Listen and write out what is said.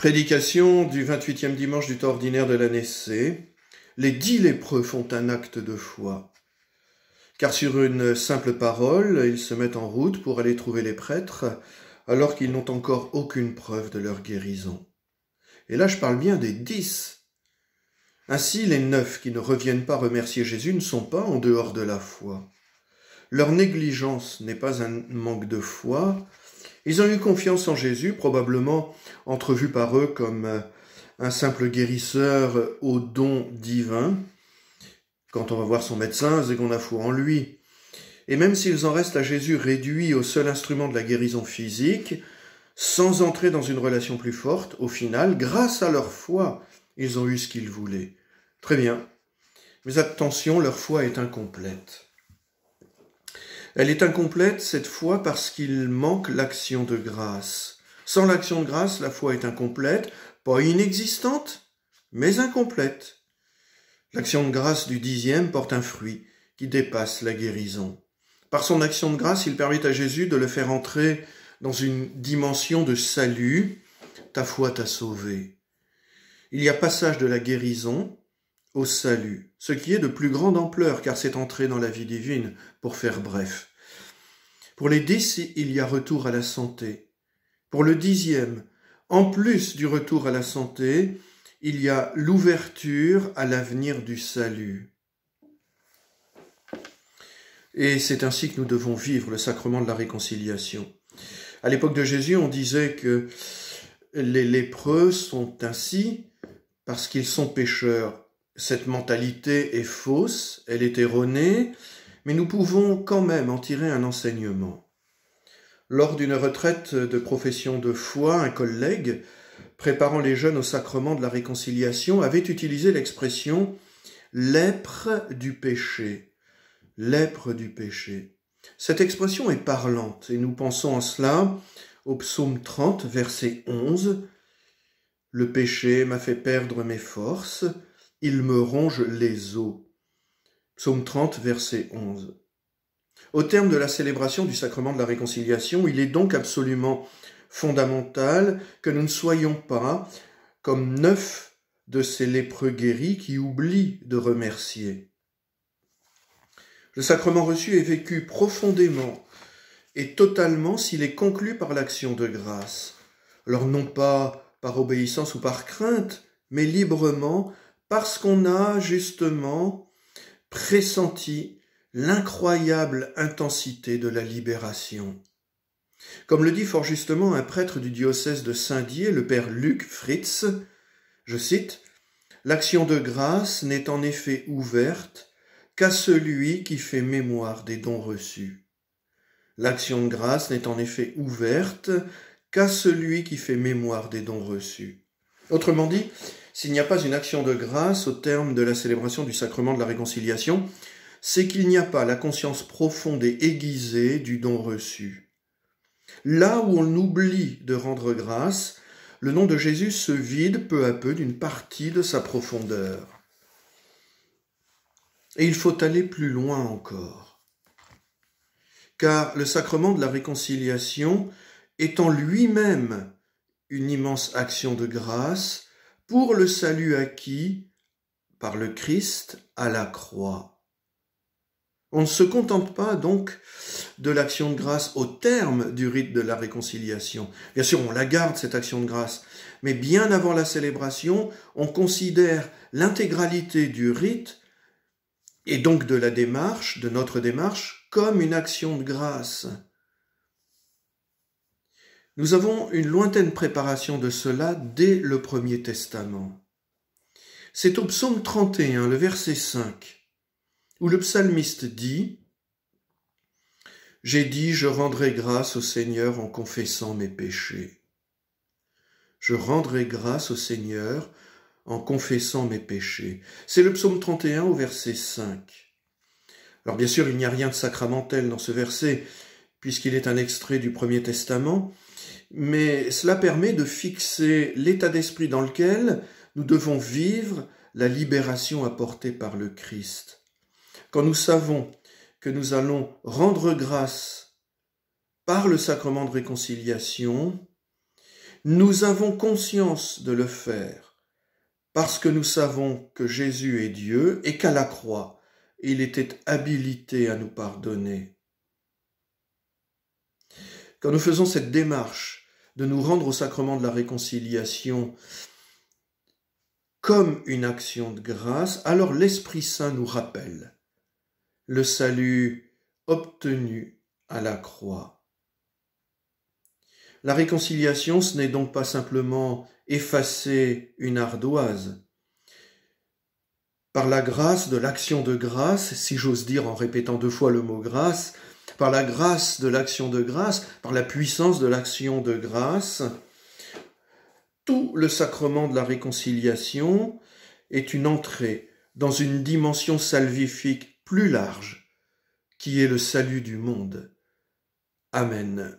Prédication du 28e dimanche du temps ordinaire de l'année C. Les 10 lépreux font un acte de foi. Car sur une simple parole, ils se mettent en route pour aller trouver les prêtres, alors qu'ils n'ont encore aucune preuve de leur guérison. Et là, je parle bien des 10. Ainsi, les 9 qui ne reviennent pas remercier Jésus ne sont pas en dehors de la foi. Leur négligence n'est pas un manque de foi. Ils ont eu confiance en Jésus, probablement entrevu par eux comme un simple guérisseur aux dons divins. Quand on va voir son médecin, c'est qu'on a foi en lui. Et même s'ils en restent à Jésus réduits au seul instrument de la guérison physique, sans entrer dans une relation plus forte, au final, grâce à leur foi, ils ont eu ce qu'ils voulaient. Très bien. Mais attention, leur foi est incomplète. Elle est incomplète, cette foi, parce qu'il manque l'action de grâce. Sans l'action de grâce, la foi est incomplète, pas inexistante, mais incomplète. L'action de grâce du 10e porte un fruit qui dépasse la guérison. Par son action de grâce, il permet à Jésus de le faire entrer dans une dimension de salut. Ta foi t'a sauvé. Il y a passage de la guérison au salut, ce qui est de plus grande ampleur, car c'est entrer dans la vie divine, pour faire bref. Pour les 10, il y a retour à la santé. Pour le 10e, en plus du retour à la santé, il y a l'ouverture à l'avenir du salut. Et c'est ainsi que nous devons vivre le sacrement de la réconciliation. À l'époque de Jésus, on disait que les lépreux sont ainsi parce qu'ils sont pécheurs. Cette mentalité est fausse, elle est erronée, mais nous pouvons quand même en tirer un enseignement. Lors d'une retraite de profession de foi, un collègue, préparant les jeunes au sacrement de la réconciliation, avait utilisé l'expression « lèpre du péché ». Lèpre du péché. Cette expression est parlante et nous pensons en cela au psaume 30, verset 11. « Le péché m'a fait perdre mes forces, il me ronge les os. » Psaume 30, verset 11. Au terme de la célébration du sacrement de la réconciliation, il est donc absolument fondamental que nous ne soyons pas comme 9 de ces lépreux guéris qui oublient de remercier. Le sacrement reçu est vécu profondément et totalement s'il est conclu par l'action de grâce. Alors non pas par obéissance ou par crainte, mais librement, parce qu'on a justement pressenti l'incroyable intensité de la libération. Comme le dit fort justement un prêtre du diocèse de Saint-Dié, le père Luc Fritz, je cite, « L'action de grâce n'est en effet ouverte qu'à celui qui fait mémoire des dons reçus. L'action de grâce n'est en effet ouverte qu'à celui qui fait mémoire des dons reçus. » Autrement dit, s'il n'y a pas une action de grâce au terme de la célébration du sacrement de la réconciliation, c'est qu'il n'y a pas la conscience profonde et aiguisée du don reçu. Là où on oublie de rendre grâce, le nom de Jésus se vide peu à peu d'une partie de sa profondeur. Et il faut aller plus loin encore. Car le sacrement de la réconciliation est en lui-même une immense action de grâce pour le salut acquis par le Christ à la croix. On ne se contente pas donc de l'action de grâce au terme du rite de la réconciliation. Bien sûr, on la garde, cette action de grâce, mais bien avant la célébration, on considère l'intégralité du rite et donc de la démarche, de notre démarche, comme une action de grâce. Nous avons une lointaine préparation de cela dès le Premier Testament. C'est au psaume 31, le verset 5, où le psalmiste dit « J'ai dit, je rendrai grâce au Seigneur en confessant mes péchés. Je rendrai grâce au Seigneur en confessant mes péchés. » C'est le psaume 31 au verset 5. Alors bien sûr, il n'y a rien de sacramentel dans ce verset, puisqu'il est un extrait du Premier Testament, mais cela permet de fixer l'état d'esprit dans lequel nous devons vivre la libération apportée par le Christ. Quand nous savons que nous allons rendre grâce par le sacrement de réconciliation, Nous avons conscience de le faire parce que nous savons que Jésus est Dieu et qu'à la croix, il était habilité à nous pardonner. Quand nous faisons cette démarche de nous rendre au sacrement de la réconciliation comme une action de grâce, alors l'Esprit Saint nous rappelle le salut obtenu à la croix. La réconciliation, ce n'est donc pas simplement effacer une ardoise. Par la grâce de l'action de grâce, si j'ose dire en répétant 2 fois le mot grâce, par la grâce de l'action de grâce, par la puissance de l'action de grâce, tout le sacrement de la réconciliation est une entrée dans une dimension salvifique plus large, qui est le salut du monde. Amen.